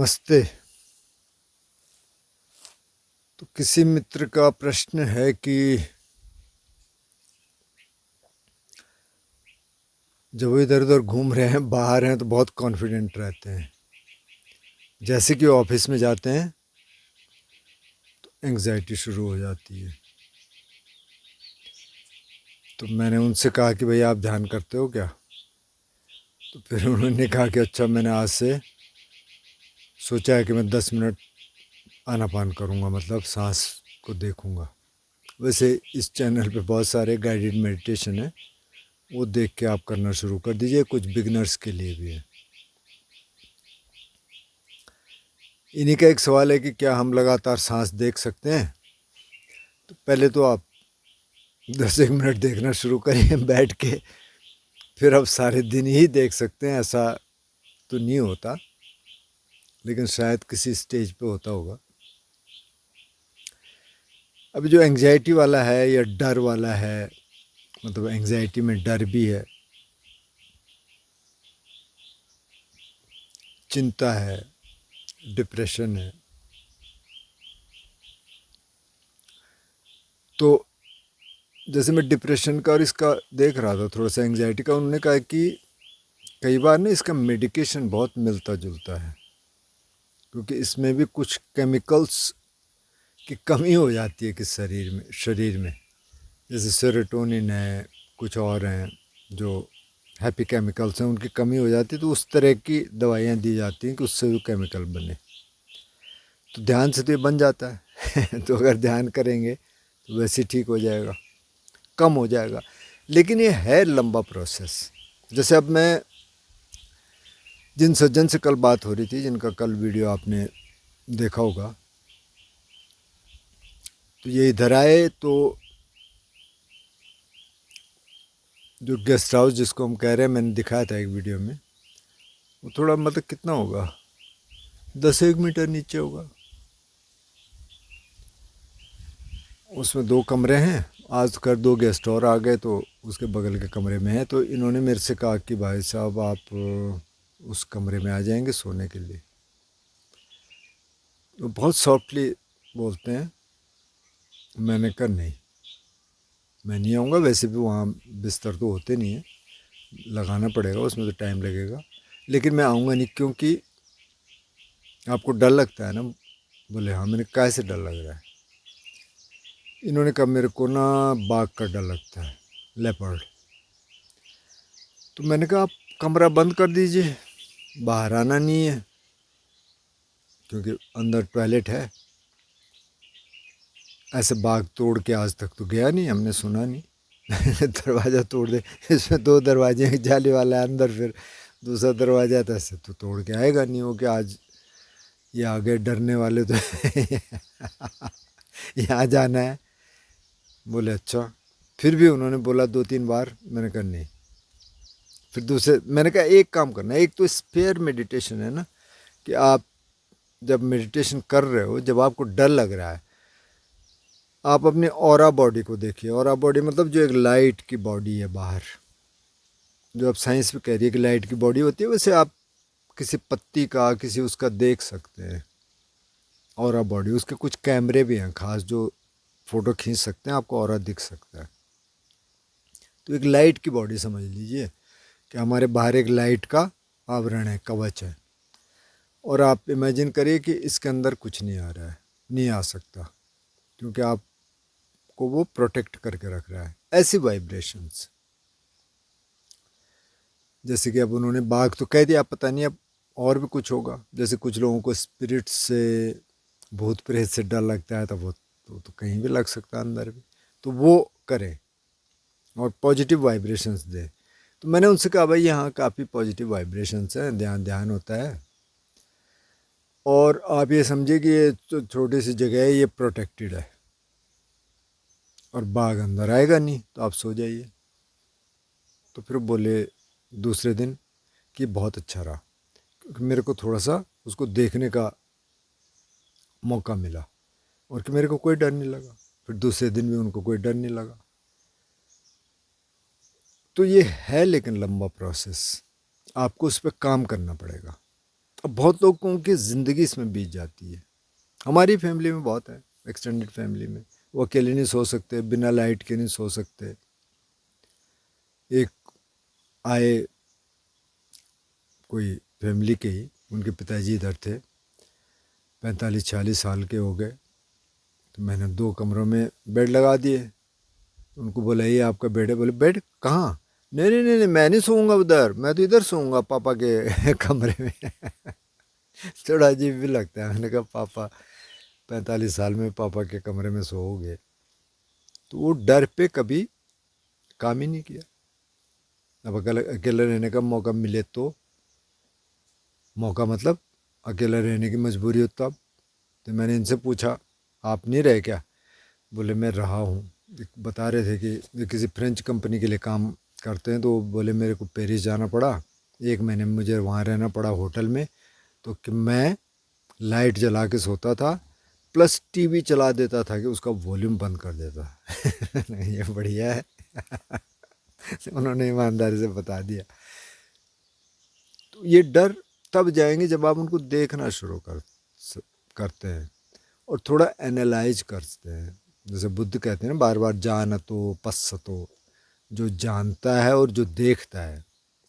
नमस्ते। तो किसी मित्र का प्रश्न है कि जब वो इधर उधर घूम रहे हैं, बाहर हैं, तो बहुत कॉन्फिडेंट रहते हैं। जैसे कि ऑफिस में जाते हैं तो एंग्जाइटी शुरू हो जाती है। तो मैंने उनसे कहा कि भैया आप ध्यान करते हो क्या? तो फिर उन्होंने कहा कि अच्छा, मैंने आज से सोचा है कि मैं 10 मिनट आनापान करूँगा, मतलब सांस को देखूँगा। वैसे इस चैनल पे बहुत सारे गाइडेड मेडिटेशन है, वो देख के आप करना शुरू कर दीजिए। कुछ बिगनर्स के लिए भी है। इन्हीं का एक सवाल है कि क्या हम लगातार सांस देख सकते हैं? तो पहले तो आप 10 एक मिनट देखना शुरू करिए बैठ के। फिर आप सारे दिन ही देख सकते हैं, ऐसा तो नहीं होता, लेकिन शायद किसी स्टेज पे होता होगा। अभी जो एंग्जाइटी वाला है या डर वाला है, मतलब एंग्जाइटी में डर भी है, चिंता है, डिप्रेशन है, तो जैसे मैं डिप्रेशन का और इसका देख रहा था, थोड़ा सा एंग्जाइटी का, उन्होंने कहा कि कई बार ना इसका मेडिकेशन बहुत मिलता जुलता है, क्योंकि इसमें भी कुछ केमिकल्स की कमी हो जाती है कि शरीर में जैसे सेरोटोनिन है, कुछ और हैं जो हैप्पी केमिकल्स हैं, उनकी कमी हो जाती है, तो उस तरह की दवाइयाँ दी जाती हैं कि उससे भी केमिकल बने। तो ध्यान से तो ये बन जाता है तो अगर ध्यान करेंगे तो वैसे ठीक हो जाएगा, कम हो जाएगा। लेकिन ये है लंबा प्रोसेस। जैसे अब मैं जिन सज्जन से कल बात हो रही थी, जिनका कल वीडियो आपने देखा होगा, तो ये इधर आए तो जो गेस्ट हाउस जिसको हम कह रहे हैं, मैंने दिखाया था एक वीडियो में, वो थोड़ा मतलब कितना होगा, 10 एक मीटर नीचे होगा। उसमें 2 कमरे हैं। आज कर 2 गेस्ट और आ गए, तो उसके बगल के कमरे में है। तो इन्होंने मेरे से कहा कि भाई साहब आप उस कमरे में आ जाएंगे सोने के लिए। तो बहुत सॉफ्टली बोलते हैं। मैंने कहा नहीं, मैं नहीं आऊँगा। वैसे भी वहाँ बिस्तर तो होते नहीं हैं, लगाना पड़ेगा, उसमें तो टाइम लगेगा, लेकिन मैं आऊँगा नहीं। क्योंकि आपको डर लगता है ना? बोले हाँ। मैंने कैसे डर लग रहा है? इन्होंने कहा मेरे को ना बाघ का डर लगता है, लेपर्ड। तो मैंने कहा आप कमरा बंद कर दीजिए, बाहर आना नहीं है, क्योंकि अंदर टॉयलेट है। ऐसे बाघ तोड़ के आज तक तो गया नहीं, हमने सुना नहीं दरवाज़ा तोड़ दे, इसमें 2 दरवाजे हैं, जाली वाला है अंदर, फिर दूसरा दरवाज़ा था, ऐसे तो तोड़ के आएगा नहीं हो कि आज ये आगे डरने वाले तो यहाँ जाना है। बोले अच्छा। फिर भी उन्होंने बोला 2 3 बार। मैंने कहा नहीं। फिर दूसरे मैंने कहा एक काम करना, एक तो स्पेयर मेडिटेशन है ना, कि आप जब मेडिटेशन कर रहे हो, जब आपको डर लग रहा है, आप अपने ऑरा बॉडी को देखिए। ऑरा बॉडी मतलब जो एक लाइट की बॉडी है बाहर, जो आप साइंस में कह रही है कि लाइट की बॉडी होती है, वैसे आप किसी पत्ती का, किसी उसका देख सकते हैं ऑरा बॉडी। उसके कुछ कैमरे भी हैं खास, जो फ़ोटो खींच सकते हैं, आपको ऑरा दिख सकता है। तो एक लाइट की बॉडी समझ लीजिए कि हमारे बाहर एक लाइट का आवरण है, कवच है, और आप इमेजिन करिए कि इसके अंदर कुछ नहीं आ रहा है, नहीं आ सकता, क्योंकि आपको वो प्रोटेक्ट करके रख रहा है। ऐसी वाइब्रेशंस, जैसे कि अब उन्होंने बाघ तो कह दिया, पता नहीं अब और भी कुछ होगा। जैसे कुछ लोगों को स्पिरिट से, भूत प्रेत से डर लगता है, तो वो तो कहीं भी लग सकता है, अंदर भी। तो वो करें और पॉजिटिव वाइब्रेशंस दे। तो मैंने उनसे कहा भाई यहाँ काफ़ी पॉजिटिव वाइब्रेशंस हैं, ध्यान ध्यान होता है, और आप ये समझिए कि ये तो छोटी सी जगह है, ये प्रोटेक्टेड है, और बाघ अंदर आएगा नहीं, तो आप सो जाइए। तो फिर बोले दूसरे दिन कि बहुत अच्छा रहा, क्योंकि मेरे को थोड़ा सा उसको देखने का मौका मिला, और कि मेरे को कोई डर नहीं लगा। फिर दूसरे दिन भी उनको कोई डर नहीं लगा। तो ये है लेकिन लंबा प्रोसेस, आपको उस पर काम करना पड़ेगा। अब बहुत लोगों की ज़िंदगी इसमें बीत जाती है। हमारी फैमिली में बहुत है, एक्सटेंडेड फैमिली में वो अकेले नहीं सो सकते, बिना लाइट के नहीं सो सकते। एक आए कोई फैमिली के ही, उनके पिताजी इधर थे, 45-46 साल के हो गए। तो मैंने 2 कमरों में बेड लगा दिए। उनको बोला ये आपका बेड है। बोले बेड कहाँ? नहीं नहीं नहीं नहीं, मैं नहीं सोऊंगा उधर, मैं तो इधर सोऊंगा पापा के कमरे में। थोड़ा अजीब भी लगता है। मैंने कहा पापा 45 साल में पापा के कमरे में सोओगे? तो वो डर पे कभी काम ही नहीं किया। अब अकेले अकेले रहने का मौका मिले तो, मौका मतलब अकेला रहने की मजबूरी हो तब। तो मैंने इनसे पूछा आप नहीं रहे क्या? बोले मैं रहा हूँ। बता रहे थे कि ये किसी फ्रेंच कंपनी के लिए काम करते हैं। तो बोले मेरे को पेरिस जाना पड़ा, 1 महीने में मुझे वहाँ रहना पड़ा होटल में। तो कि मैं लाइट जला के सोता था, प्लस टीवी चला देता था कि उसका वॉल्यूम बंद कर देता। ये बढ़िया है। उन्होंने ईमानदारी से बता दिया। तो ये डर तब जाएंगे जब आप उनको देखना शुरू करते हैं और थोड़ा एनालाइज करते हैं। जैसे बुद्ध कहते हैं ना बार बार, जानतो पश्यतो, जो जानता है और जो देखता है।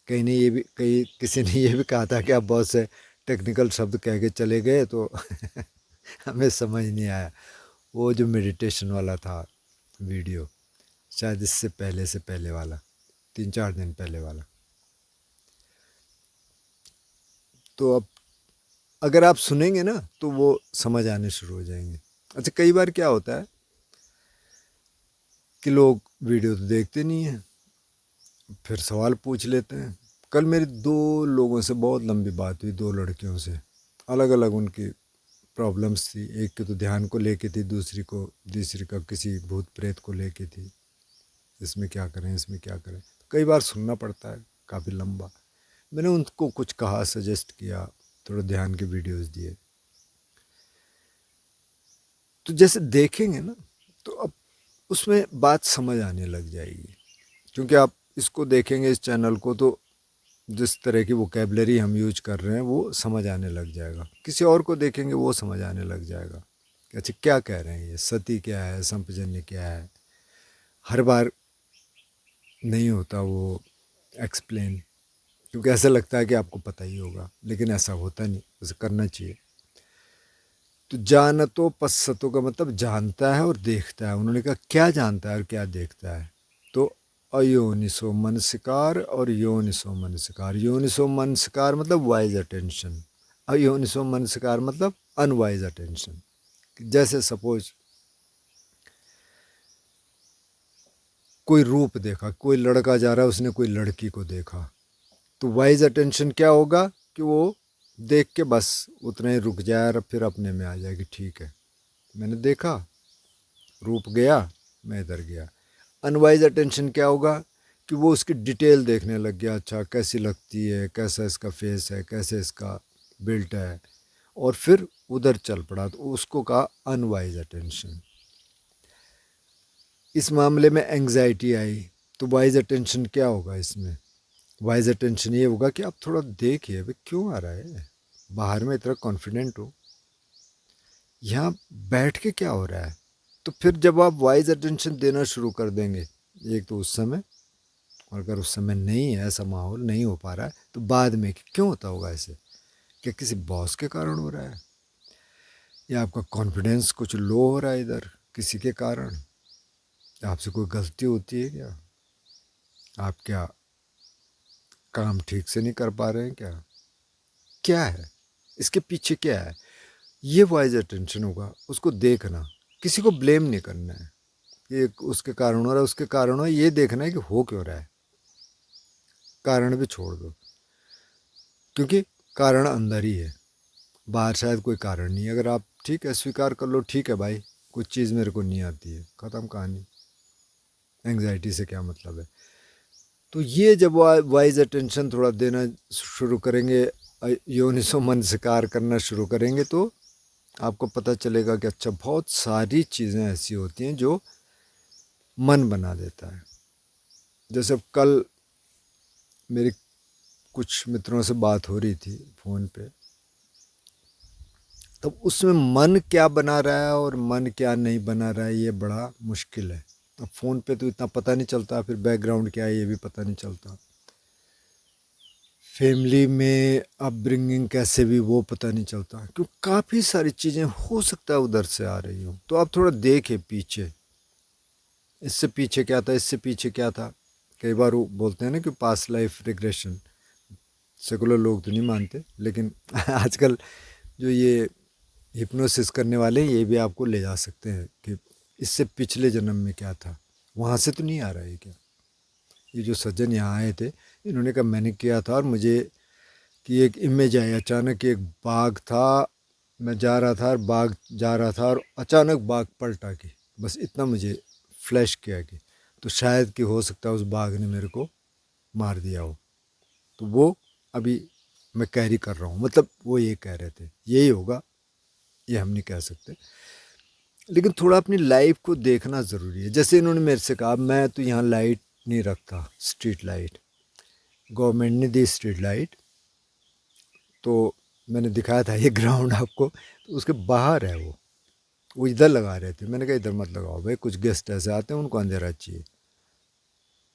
कहीं ने ये भी, कहीं किसी ने ये भी कहा था कि आप बहुत से टेक्निकल शब्द कह के चले गए तो हमें समझ नहीं आया। वो जो मेडिटेशन वाला था वीडियो, शायद इससे पहले से पहले वाला, 3-4 दिन पहले वाला। तो अब अगर आप सुनेंगे ना तो वो समझ आने शुरू हो जाएंगे। अच्छा, कई बार क्या होता है कि लोग वीडियो तो देखते नहीं हैं, फिर सवाल पूछ लेते हैं। कल मेरी 2 लोगों से बहुत लंबी बात हुई, 2 लड़कियों से। अलग अलग उनकी प्रॉब्लम्स थी। एक की तो ध्यान को लेके थी, दूसरी का किसी भूत प्रेत को लेके थी। इसमें क्या करें, इसमें क्या करें। कई बार सुनना पड़ता है काफ़ी लंबा। मैंने उनको कुछ कहा, सजेस्ट किया, थोड़ा ध्यान के वीडियोस दिए। तो जैसे देखेंगे ना तो अब उसमें बात समझ आने लग जाएगी। क्योंकि आप इसको देखेंगे इस चैनल को तो जिस तरह की वोकेबलरी हम यूज कर रहे हैं वो समझ आने लग जाएगा। किसी और को देखेंगे वो समझ आने लग जाएगा कि अच्छा क्या कह रहे हैं, ये सती क्या है, संपजन्य क्या है। हर बार नहीं होता वो एक्सप्लेन, क्योंकि ऐसा लगता है कि आपको पता ही होगा, लेकिन ऐसा होता नहीं, उसे करना चाहिए। तो जानतो पश्यतो का मतलब जानता है और देखता है। उन्होंने कहा क्या जानता है और क्या देखता है? तो अयोनिसो मनसिकार और योनिसो मनसिकार। योनिसो मनसिकार मतलब वाइज अटेंशन, अयोनिसो मनसिकार मतलब अनवाइज अटेंशन। जैसे सपोज कोई रूप देखा, कोई लड़का जा रहा है, उसने कोई लड़की को देखा, तो वाइज अटेंशन क्या होगा कि वो देख के बस उतना ही रुक जाए और फिर अपने में आ जाए कि ठीक है मैंने देखा, रूप गया, मैं इधर गया। अनवाइज अटेंशन क्या होगा कि वो उसकी डिटेल देखने लग गया। अच्छा कैसी लगती है, कैसा इसका फेस है, कैसे इसका बिल्ट है, और फिर उधर चल पड़ा, तो उसको कहा अनवाइज अटेंशन। इस मामले में एंग्जाइटी आई तो वाइज अटेंशन क्या होगा इसमें? वाइज अटेंशन ये होगा कि आप थोड़ा देखिए भाई क्यों आ रहा है, बाहर में इतना कॉन्फिडेंट हो, यहाँ बैठ के क्या हो रहा है। तो फिर जब आप वाइज अटेंशन देना शुरू कर देंगे, एक तो उस समय, और अगर उस समय नहीं है, ऐसा माहौल नहीं हो पा रहा है, तो बाद में कि क्यों होता होगा ऐसे, क्या किसी बॉस के कारण हो रहा है, या आपका कॉन्फिडेंस कुछ लो हो रहा है इधर किसी के कारण, आपसे कोई गलती होती है क्या, आप क्या काम ठीक से नहीं कर पा रहे हैं क्या, क्या है इसके पीछे क्या है। ये वाइज अटेंशन होगा, उसको देखना, किसी को ब्लेम नहीं करना है ये उसके कारण हो रहा है, उसके कारण हो, ये देखना है कि हो क्यों रहा है। कारण भी छोड़ दो, क्योंकि कारण अंदर ही है, बाहर शायद कोई कारण नहीं है। अगर आप ठीक है स्वीकार कर लो, ठीक है भाई कुछ चीज़ मेरे को नहीं आती है, ख़त्म कहानी, एंग्जाइटी से क्या मतलब है। तो ये जब वाइज अटेंशन थोड़ा देना शुरू करेंगे, योनिसो मनस्कार करना शुरू करेंगे, तो आपको पता चलेगा कि अच्छा बहुत सारी चीज़ें ऐसी होती हैं जो मन बना देता है। जैसे कल मेरी कुछ मित्रों से बात हो रही थी फ़ोन पे, तब उसमें मन क्या बना रहा है और मन क्या नहीं बना रहा है, ये बड़ा मुश्किल है। अब फ़ोन पे तो इतना पता नहीं चलता, फिर बैकग्राउंड क्या है ये भी पता नहीं चलता, फैमिली में अपब्रिंगिंग कैसे भी वो पता नहीं चलता, क्योंकि काफ़ी सारी चीज़ें हो सकता है उधर से आ रही हो। तो आप थोड़ा देखें पीछे, इससे पीछे क्या था, इससे पीछे क्या था। कई बार वो बोलते हैं ना कि पास्ट लाइफ रिग्रेशन, सेकुलर लोग तो नहीं मानते, लेकिन आजकल जो ये हिप्नोसिस करने वाले हैं ये भी आपको ले जा सकते हैं कि इससे पिछले जन्म में क्या था, वहाँ से तो नहीं आ रहा है क्या। ये जो सज्जन यहाँ आए थे, इन्होंने कहा मैंने किया था और मुझे कि एक इमेज आई अचानक, एक बाग था, मैं जा रहा था और बाग जा रहा था और अचानक बाग पलटा के, बस इतना मुझे फ्लैश किया कि तो शायद कि हो सकता है उस बाग ने मेरे को मार दिया हो। तो वो अभी मैं कैरी कर रहा हूँ, मतलब वो ये कह रहे थे यही होगा, ये हम नहीं कह सकते, लेकिन थोड़ा अपनी लाइफ को देखना ज़रूरी है। जैसे इन्होंने मेरे से कहा मैं तो यहाँ लाइट नहीं रखता, स्ट्रीट लाइट गवर्नमेंट ने दी स्ट्रीट लाइट, तो मैंने दिखाया था ये ग्राउंड आपको, तो उसके बाहर है वो इधर लगा रहे थे। मैंने कहा इधर मत लगाओ भाई, कुछ गेस्ट ऐसे आते हैं उनको अंधेरा चाहिए।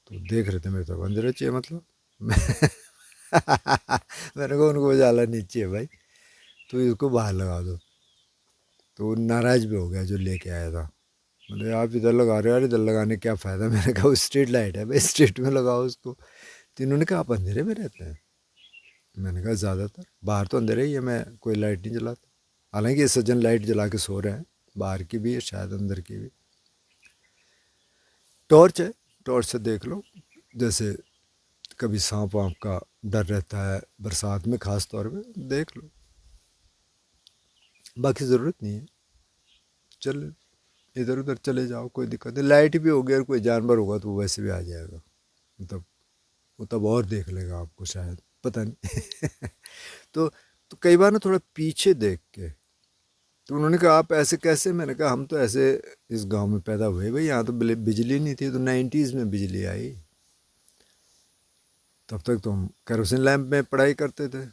तो देख रहे थे मेरे तरफ, अंधेरा चाहिए मतलब मैंने कहा उनको उजाला नहीं चाहिए भाई, तो इसको बाहर लगा दो। तो वो नाराज़ भी हो गया जो लेके आया था, मतलब आप इधर लगा रहे हो यार, इधर लगाने क्या फ़ायदा। मैंने कहा वो स्ट्रीट लाइट है भाई, स्ट्रीट में लगाओ उसको। तो इन्होंने कहा आप अंधेरे में रहते हैं। मैंने कहा ज़्यादातर बाहर तो अंधेरा ही है, मैं कोई लाइट नहीं जलाता। हालांकि ये सज्जन लाइट जला के सो रहे हैं, बाहर की भी है शायद अंदर की भी। टॉर्च है, टॉर्च से देख लो। जैसे कभी सांप वाँप का डर रहता है बरसात में ख़ास तौर पे, देख लो, बाकी ज़रूरत नहीं है। चल इधर उधर चले जाओ, कोई दिक्कत नहीं। लाइट भी होगी और कोई जानवर होगा तो वो वैसे भी आ जाएगा, मतलब वो तब और देख लेगा आपको शायद, पता नहीं तो कई बार ना थोड़ा पीछे देख के। तो उन्होंने कहा आप ऐसे कैसे, मैंने कहा हम तो ऐसे इस गांव में पैदा हुए भाई, यहाँ तो बिजली नहीं थी, तो 90s में बिजली आई। तब तक तो हम केरोसिन लैंप में पढ़ाई करते थे,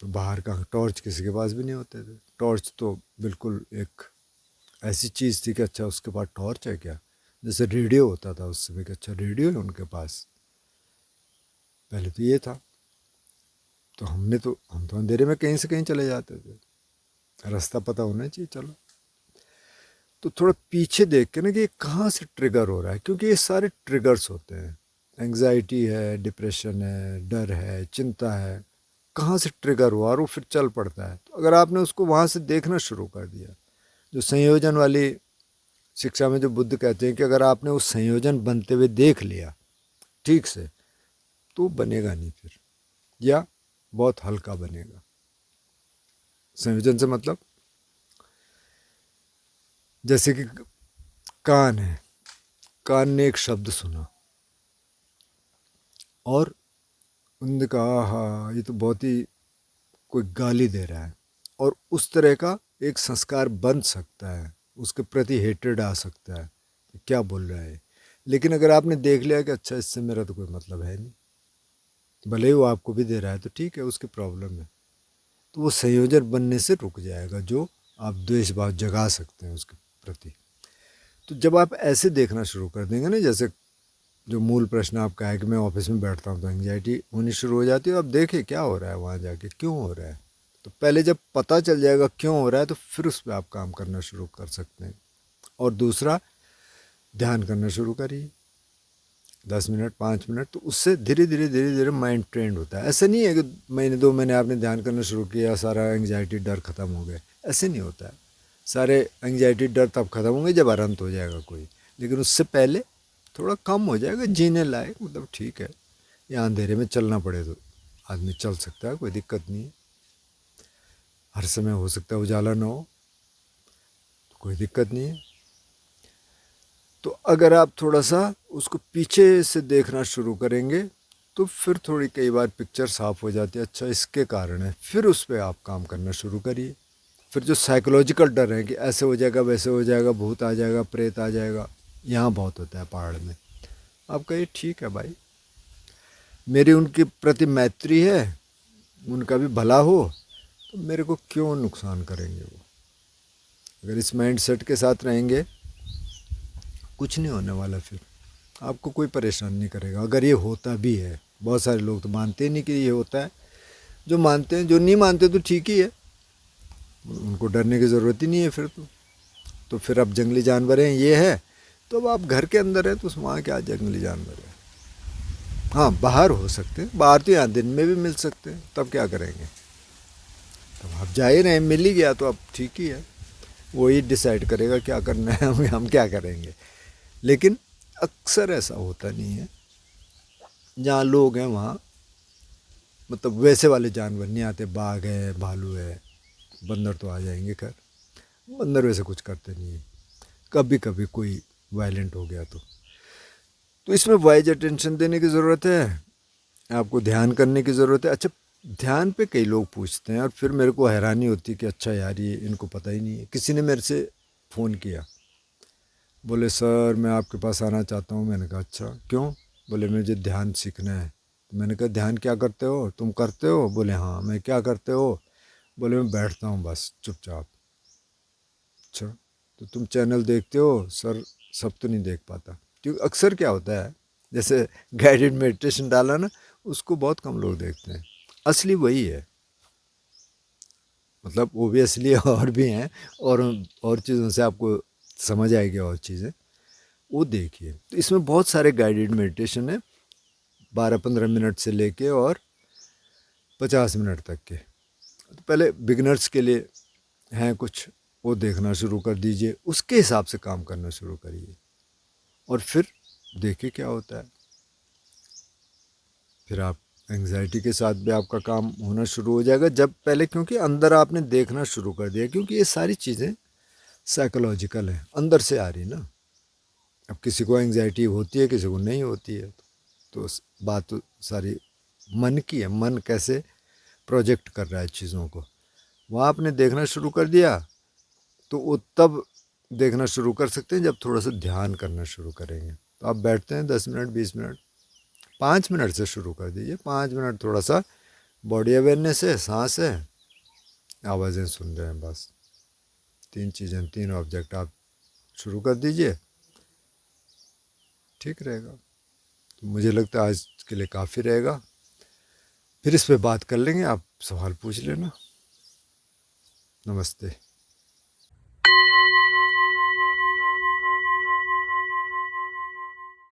तो बाहर का टॉर्च किसी के पास भी नहीं होते थे। टॉर्च तो बिल्कुल एक ऐसी चीज़ थी कि अच्छा उसके पास टॉर्च है क्या, जैसे रेडियो होता था उस समय कि अच्छा रेडियो है उनके पास, पहले तो ये था। तो हम तो अंधेरे में कहीं से कहीं चले जाते थे, रास्ता पता होना चाहिए। चलो तो थोड़ा पीछे देख के ना कि ये कहाँ से ट्रिगर हो रहा है, क्योंकि ये सारे ट्रिगर्स होते हैं। एंग्जाइटी है, डिप्रेशन है, डर है, चिंता है, कहाँ से ट्रिगर हुआ और वो फिर चल पड़ता है। तो अगर आपने उसको वहाँ से देखना शुरू कर दिया, जो संयोजन वाली शिक्षा में जो बुद्ध कहते हैं कि अगर आपने उस संयोजन बनते हुए देख लिया ठीक से, तो बनेगा नहीं फिर, या बहुत हल्का बनेगा। संयोजन से मतलब जैसे कि कान है, कान ने एक शब्द सुना और उन्होंने कहा हाँ ये तो बहुत ही कोई गाली दे रहा है, और उस तरह का एक संस्कार बन सकता है, उसके प्रति हेट्रेड आ सकता है, क्या बोल रहा है। लेकिन अगर आपने देख लिया कि अच्छा इससे मेरा तो कोई मतलब है नहीं, भले ही वो आपको भी दे रहा है तो ठीक है, उसकी प्रॉब्लम है, तो वो संयोजन बनने से रुक जाएगा, जो आप द्वेष भाव जगा सकते हैं उसके प्रति। तो जब आप ऐसे देखना शुरू कर देंगे ना, जैसे जो मूल प्रश्न आपका है कि मैं ऑफिस में बैठता हूँ तो एंग्जाइटी होनी शुरू हो जाती है, अब देखें क्या हो रहा है वहाँ जाके, क्यों हो रहा है। तो पहले जब पता चल जाएगा क्यों हो रहा है, तो फिर उस पर आप काम करना शुरू कर सकते हैं। और दूसरा, ध्यान करना शुरू करिए 10 मिनट 5 मिनट, तो उससे धीरे धीरे धीरे धीरे माइंड ट्रेंड होता है। ऐसा नहीं है कि महीने 2 महीने आपने ध्यान करना शुरू किया सारा एंग्जाइटी डर ख़त्म हो गया, ऐसे नहीं होता है। सारे एंग्जाइटी डर तब ख़त्म होंगे जब अरंत हो जाएगा कोई, लेकिन उससे पहले थोड़ा कम हो जाएगा जीने लायक, मतलब ठीक है। या अंधेरे में चलना पड़े तो आदमी चल सकता है, कोई दिक्कत नहीं है। हर समय हो सकता है उजाला ना हो, तो कोई दिक्कत नहीं है। तो अगर आप थोड़ा सा उसको पीछे से देखना शुरू करेंगे तो फिर थोड़ी कई बार पिक्चर साफ हो जाती है, अच्छा इसके कारण है, फिर उस पर आप काम करना शुरू करिए। फिर जो साइकोलॉजिकल डर है कि ऐसे हो जाएगा वैसे हो जाएगा, भूत आ जाएगा प्रेत आ जाएगा, यहाँ बहुत होता है पहाड़ में, आप कहिए ठीक है भाई, मेरी उनके प्रति मैत्री है, उनका भी भला हो, तो मेरे को क्यों नुकसान करेंगे वो। अगर इस माइंड सेट के साथ रहेंगे कुछ नहीं होने वाला, फिर आपको कोई परेशान नहीं करेगा। अगर ये होता भी है, बहुत सारे लोग तो मानते ही नहीं कि ये होता है, जो मानते हैं, जो नहीं मानते तो ठीक ही है, उनको डरने की ज़रूरत ही नहीं है फिर तो फिर अब जंगली जानवर हैं ये है, तो अब आप घर के अंदर हैं तो वहाँ क्या जंगली जानवर है। हाँ बाहर हो सकते हैं, बाहर तो यहाँ दिन में भी मिल सकते हैं, तब क्या करेंगे, तब आप जा ही रहे हैं, मिल ही गया तो अब ठीक ही है, वही डिसाइड करेगा क्या करना है, हम क्या करेंगे। लेकिन अक्सर ऐसा होता नहीं है, जहाँ लोग हैं वहाँ मतलब वैसे वाले जानवर नहीं आते, बाघ है, भालू है, बंदर तो आ जाएंगे, खैर बंदर वैसे कुछ करते नहीं है, कभी कभी कोई वायलेंट हो गया तो इसमें वाइज अटेंशन देने की ज़रूरत है, आपको ध्यान करने की ज़रूरत है। अच्छा, ध्यान पे कई लोग पूछते हैं और फिर मेरे को हैरानी होती है कि अच्छा यार ये इनको पता ही नहीं है। किसी ने मेरे से फ़ोन किया, बोले सर मैं आपके पास आना चाहता हूँ। मैंने कहा अच्छा क्यों? बोले मुझे ध्यान सीखना है। तो मैंने कहा ध्यान क्या करते हो, तुम करते हो? बोले हाँ। मैं क्या करते हो? बोले मैं बैठता हूँ बस चुपचाप। अच्छा, तो तुम चैनल देखते हो? सर सब तो नहीं देख पाता, क्योंकि अक्सर क्या होता है, जैसे गाइडेड मेडिटेशन डाला ना, उसको बहुत कम लोग देखते हैं। असली वही है, मतलब वो भी असली है और भी हैं, और चीज़ों से आपको समझ आएगी और चीज़ें, वो देखिए। तो इसमें बहुत सारे गाइडेड मेडिटेशन है, 12-15 मिनट से लेके और 50 मिनट तक के। तो पहले बिगनर्स के लिए हैं कुछ, वो देखना शुरू कर दीजिए, उसके हिसाब से काम करना शुरू करिए और फिर देखिए क्या होता है। फिर आप एंग्जाइटी के साथ भी आपका काम होना शुरू हो जाएगा, जब पहले क्योंकि अंदर आपने देखना शुरू कर दिया, क्योंकि ये सारी चीज़ें साइकोलॉजिकल हैं, अंदर से आ रही ना। अब किसी को एंग्जाइटी होती है, किसी को नहीं होती है, तो बात तो सारी मन की है। मन कैसे प्रोजेक्ट कर रहा है चीज़ों को, वहाँ आपने देखना शुरू कर दिया, तो वो तब देखना शुरू कर सकते हैं जब थोड़ा सा ध्यान करना शुरू करेंगे। तो आप बैठते हैं 10 मिनट 20 मिनट, 5 मिनट से शुरू कर दीजिए। 5 मिनट थोड़ा सा बॉडी अवेयरनेस है, सांस है, आवाज़ें सुन रहे हैं, बस 3 चीज़ें, 3 ऑब्जेक्ट आप शुरू कर दीजिए, ठीक रहेगा। तो मुझे लगता है आज के लिए काफ़ी रहेगा, फिर इस पे बात कर लेंगे, आप सवाल पूछ लेना। नमस्ते।